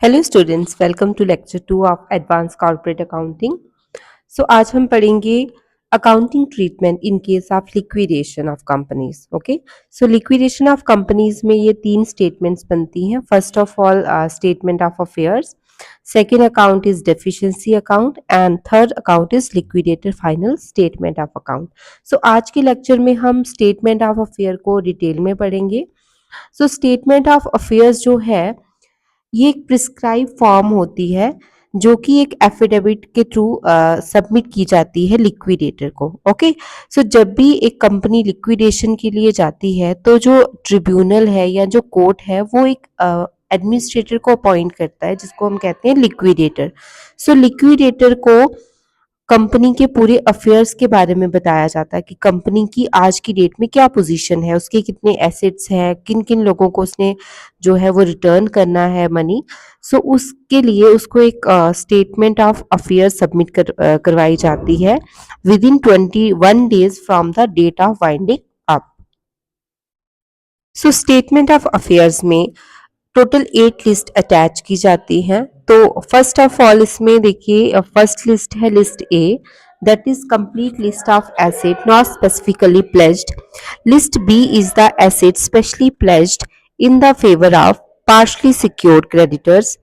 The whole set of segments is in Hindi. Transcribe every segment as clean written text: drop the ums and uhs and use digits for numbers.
Hello students, welcome to lecture 2 of advance corporate accounting. आज हम पढ़ेंगे accounting treatment in case of liquidation of companies. Okay, so liquidation of companies में ये तीन स्टेटमेंट्स बनती हैं। First of all statement of affairs, second account is deficiency account and third account is liquidated final statement of account. आज के लेक्चर में हम स्टेटमेंट ऑफ अफेयर को डिटेल में पढ़ेंगे। स्टेटमेंट ऑफ अफेयर्स जो है ये एक प्रिस्क्राइब फॉर्म होती है जो कि एक एफिडेविट के थ्रू सबमिट की जाती है लिक्विडेटर को। ओके, जब भी एक कंपनी लिक्विडेशन के लिए जाती है तो जो ट्रिब्यूनल है या जो कोर्ट है वो एक एडमिनिस्ट्रेटर को अपॉइंट करता है जिसको हम कहते हैं लिक्विडेटर। लिक्विडेटर को कंपनी के पूरे अफेयर्स के बारे में बताया जाता है कि कंपनी की आज की डेट में क्या पोजीशन है, उसके कितने एसेट्स हैं, किन किन लोगों को उसने जो है वो रिटर्न करना है मनी। उसके लिए उसको एक स्टेटमेंट ऑफ अफेयर सबमिट करवाई जाती है within 21 days from the date of winding up. Statement of affairs में टोटल 8 लिस्ट अटैच की जाती हैं। तो फर्स्ट ऑफ ऑल इसमें देखिए फर्स्ट लिस्ट है list A, that is complete list of asset not specifically pledged. List B is the asset specially pledged in the favour of partially secured creditors.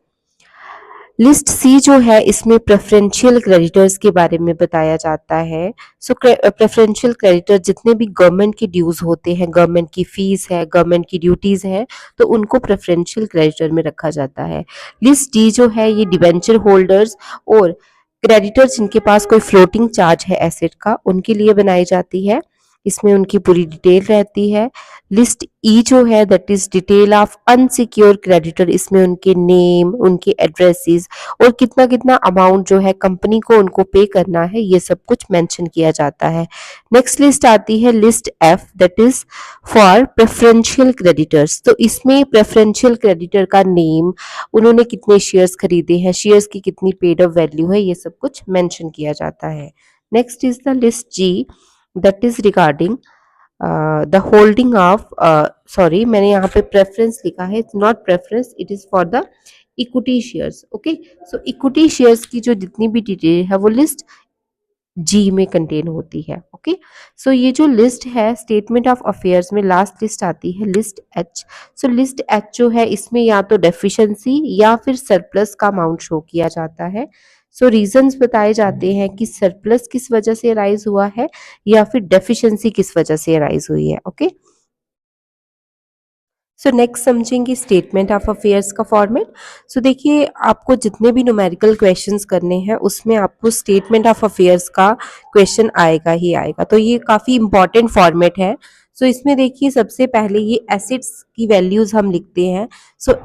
List C जो है इसमें प्रेफरेंशियल क्रेडिटर्स के बारे में बताया जाता है। प्रेफरेंशियल क्रेडिटर जितने भी गवर्नमेंट के ड्यूज होते हैं, गवर्नमेंट की फीस है, गवर्नमेंट की ड्यूटीज है, तो उनको प्रेफरेंशियल क्रेडिटर में रखा जाता है। लिस्ट डी जो है ये डिवेंचर होल्डर्स और क्रेडिटर्स जिनके पास कोई फ्लोटिंग चार्ज है एसेट का, उनके लिए बनाई जाती है। इसमें उनकी पूरी डिटेल रहती है। लिस्ट ई जो है that is detail of unsecure creditor, इसमें उनके नेम, उनके एड्रेसेस और कितना कितना अमाउंट जो है कंपनी को उनको पे करना है, ये सब कुछ मेंशन किया जाता है। नेक्स्ट लिस्ट आती है list F, that is for preferential creditors. तो इसमें प्रेफरेंशियल क्रेडिटर का नेम, उन्होंने कितने शेयर्स खरीदे हैं, शेयर्स की कितनी पेड अप वैल्यू है, ये सब कुछ मेंशन किया जाता है। Next is the list G, that is regarding the holding of, sorry मैंने यहाँ पे प्रेफरेंस लिखा है, it's not preference, it is for the equity shares. Okay, equity shares की जो जितनी भी डिटेल है वो लिस्ट जी में कंटेन होती है। ओके, ये जो लिस्ट है स्टेटमेंट ऑफ अफेयर्स में लास्ट लिस्ट आती है लिस्ट एच। लिस्ट एच जो है इसमें या तो डेफिशिएंसी या फिर सरप्लस का अमाउंट शो किया जाता है। रीजंस बताए जाते हैं कि सरप्लस किस वजह से राइज हुआ है या फिर डेफिशिएंसी किस वजह से राइज हुई है। ओके, नेक्स्ट समझेंगे स्टेटमेंट ऑफ अफेयर्स का फॉर्मेट। देखिए आपको जितने भी न्यूमेरिकल क्वेश्चंस करने हैं उसमें आपको स्टेटमेंट ऑफ अफेयर्स का क्वेश्चन आएगा ही आएगा, तो ये काफी इंपॉर्टेंट फॉर्मेट है। इसमें देखिए सबसे पहले ये एसेट्स की वैल्यूज हम लिखते हैं।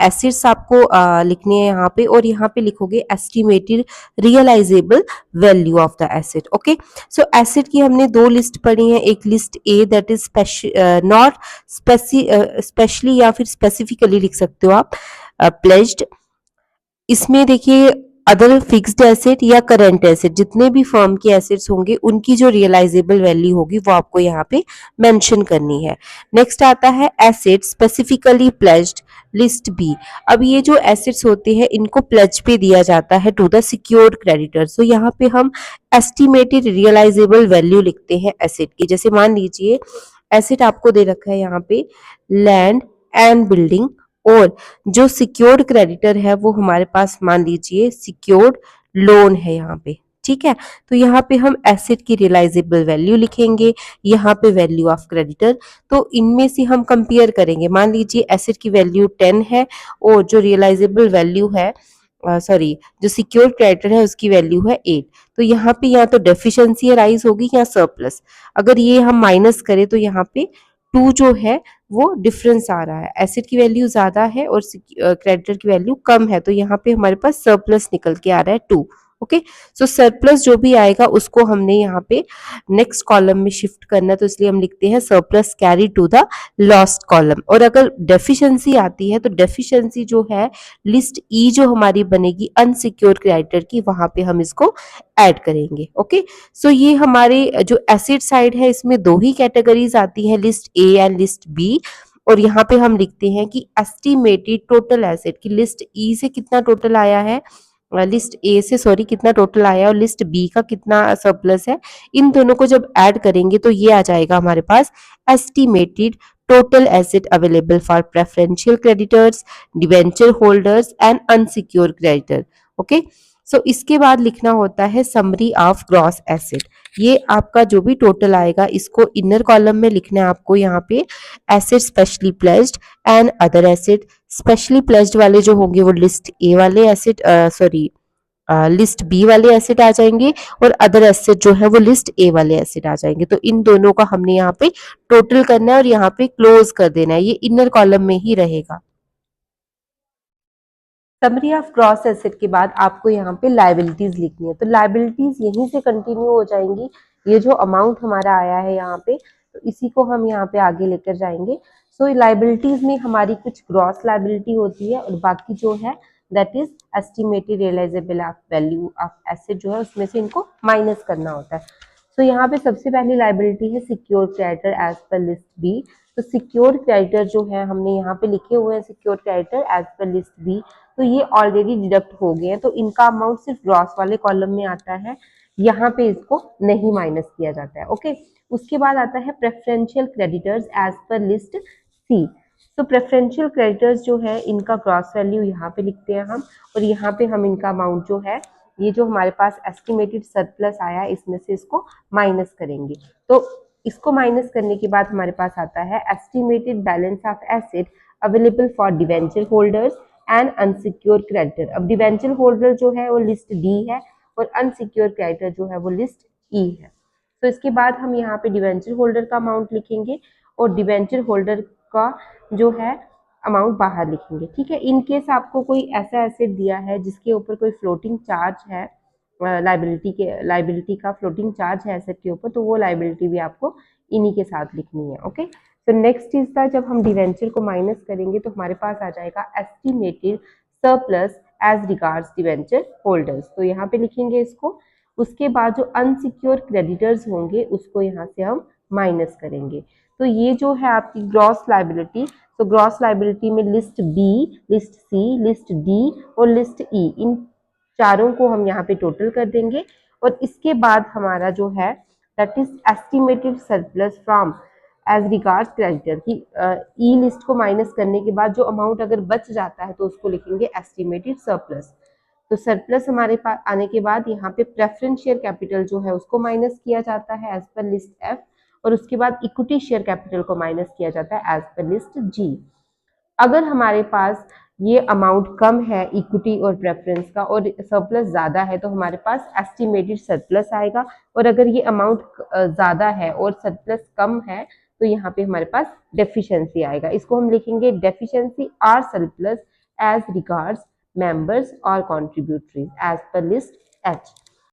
एसेट्स आपको लिखने हैं यहाँ पे, और यहाँ पे लिखोगे estimated realisable value of the asset. Okay, asset की हमने दो लिस्ट पढ़ी है, एक list A that is not specially या फिर स्पेसिफिकली लिख सकते हो आप प्लेज्ड। इसमें देखिए अदर फिक्स्ड एसेट या करंट एसेट जितने भी फर्म के एसेट्स होंगे उनकी जो रियलाइजेबल वैल्यू होगी वो आपको यहाँ पे मेंशन करनी है। नेक्स्ट आता है asset specifically pledged, list B. अब ये जो एसेट्स होते हैं इनको प्लेज पे दिया जाता है टू द सिक्योर्ड क्रेडिटर। यहाँ पे हम एस्टिमेटेड रियलाइजेबल वैल्यू लिखते हैं एसेट की। जैसे मान लीजिए एसेट आपको दे रखा है यहाँ पे लैंड एंड बिल्डिंग, और जो सिक्योर्ड क्रेडिटर है वो हमारे पास मान लीजिए सिक्योर्ड लोन है यहाँ पे। ठीक है, तो यहाँ पे हम एसेट की रियलाइजेबल वैल्यू लिखेंगे, यहाँ पे वैल्यू ऑफ क्रेडिटर। तो इनमें से हम कंपेयर करेंगे। मान लीजिए एसेट की वैल्यू 10 है और जो रियलाइजेबल वैल्यू है सॉरी जो सिक्योर क्रेडिटर है उसकी वैल्यू है 8। तो यहाँ पे या तो डेफिशिएंसी राइज होगी या सरप्लस। अगर ये हम माइनस करें तो यहाँ पे 2 जो है वो डिफरेंस आ रहा है, एसेट की वैल्यू ज्यादा है और क्रेडिटर की वैल्यू कम है, तो यहाँ पे हमारे पास सरप्लस निकल के आ रहा है 2। ओके, सरप्लस जो भी आएगा उसको हमने यहाँ पे नेक्स्ट कॉलम में शिफ्ट करना है, तो इसलिए हम लिखते हैं surplus carry to the last column. और अगर डेफिशिएंसी आती है तो डेफिशिएंसी जो है लिस्ट ई जो हमारी बनेगी अनसिक्योर क्रेडिटर की, वहां पे हम इसको ऐड करेंगे। ओके, ये हमारे जो एसेट साइड है इसमें दो ही कैटेगरीज आती है, list A and list B. और यहाँ पे हम लिखते हैं कि एस्टिमेटेड टोटल एसेट की लिस्ट ई से कितना टोटल आया है, लिस्ट ए से सॉरी कितना टोटल आया और लिस्ट बी का कितना सरप्लस है, इन दोनों को जब ऐड करेंगे तो ये आ जाएगा हमारे पास estimated total asset available for preferential creditors, debenture holders and unsecure creditor. Okay, so इसके बाद लिखना होता है समरी ऑफ ग्रॉस एसेट। ये आपका जो भी टोटल आएगा इसको इनर कॉलम में लिखना है आपको यहाँ पे, asset specially pledged and other asset. Specially pledged वाले जो होंगे वो लिस्ट ए वाले एसेट सॉरी लिस्ट बी वाले एसेट आ जाएंगे और अदर एसेट जो है वो लिस्ट ए वाले एसेट आ जाएंगे। तो इन दोनों का हमने यहाँ पे टोटल करना है और यहाँ पे क्लोज कर देना है, ये इनर कॉलम में ही रहेगा। समरी ऑफ ग्रॉस एसेट के बाद आपको यहाँ पे लायबिलिटीज लिखनी है, तो लायबिलिटीज यहीं से कंटिन्यू हो जाएंगी। ये जो अमाउंट हमारा आया है यहाँ पे, तो इसी को हम यहाँ पे आगे लेकर जाएंगे। सो लायबिलिटीज में हमारी कुछ ग्रॉस लायबिलिटी होती है और बाकी जो है that is estimated realisable value of asset जो है उसमें से इनको माइनस करना होता है। तो यहाँ पे सबसे पहली लायबिलिटी है secure creditor as per list B. तो सिक्योर क्रेडिटर जो है हमने यहाँ पे लिखे हुए हैं secure creditor as per list B, तो ये ऑलरेडी डिडक्ट हो गए हैं, तो इनका अमाउंट सिर्फ ग्रॉस वाले कॉलम में आता है, यहाँ पे इसको नहीं माइनस किया जाता है। ओके, उसके बाद आता है preferential creditors as per list C. तो प्रेफरेंशियल क्रेडिटर्स जो है इनका ग्रॉस वैल्यू यहाँ पे लिखते हैं हम, और यहाँ पे हम इनका अमाउंट जो है ये जो हमारे पास एस्टिमेटेड सरप्लस आया है इसमें से इसको माइनस करेंगे। तो इसको माइनस करने के बाद हमारे पास आता है estimated balance of asset available for debenture holders and unsecure creditor. अब डिवेंचर होल्डर जो है वो लिस्ट डी है और अनसिक्योर क्रेडिटर जो है वो लिस्ट ई है। तो इसके बाद हम यहाँ पे डिवेंचर होल्डर का अमाउंट लिखेंगे और डिवेंचर होल्डर का जो है अमाउंट बाहर लिखेंगे। ठीक है, इन केस आपको कोई ऐसा एसेट दिया है जिसके ऊपर कोई फ्लोटिंग चार्ज है, लाइबिलिटी का फ्लोटिंग चार्ज है एसेट के ऊपर, तो वो लाइबिलिटी भी आपको इन्हीं के साथ लिखनी है। ओके, तो नेक्स्ट चीज था जब हम डिवेंचर को माइनस करेंगे तो हमारे पास आ जाएगा estimated surplus as regards debenture holders, तो यहाँ पे लिखेंगे इसको। उसके बाद जो अनसिक्योर क्रेडिटर्स होंगे उसको यहाँ से हम माइनस करेंगे। तो ये जो है आपकी ग्रॉस लाइबिलिटी, तो ग्रॉस लाइबिलिटी में लिस्ट बी, लिस्ट सी, लिस्ट डी और लिस्ट ई, इन चारों को हम यहाँ पे टोटल कर देंगे और इसके बाद हमारा जो है that is estimated surplus from as regards creditor की ई लिस्ट को माइनस करने के बाद जो अमाउंट अगर बच जाता है तो उसको लिखेंगे एस्टिमेटेड सरप्लस। तो सरप्लस हमारे पास आने के बाद यहाँ पे प्रेफरेंस शेयर कैपिटल जो है उसको माइनस किया जाता है एज पर लिस्ट एफ, और उसके बाद इक्विटी शेयर कैपिटल को माइनस किया जाता है एज पर लिस्ट जी। अगर हमारे पास ये अमाउंट कम है इक्विटी और प्रेफरेंस का और सरप्लस ज़्यादा है तो हमारे पास एस्टिमेटेड सरप्लस आएगा, और अगर ये अमाउंट ज़्यादा है और सरप्लस कम है तो यहाँ पे हमारे पास डेफिशिएंसी आएगा। इसको हम लिखेंगे deficiency or surplus as regards members और contributories as per list H.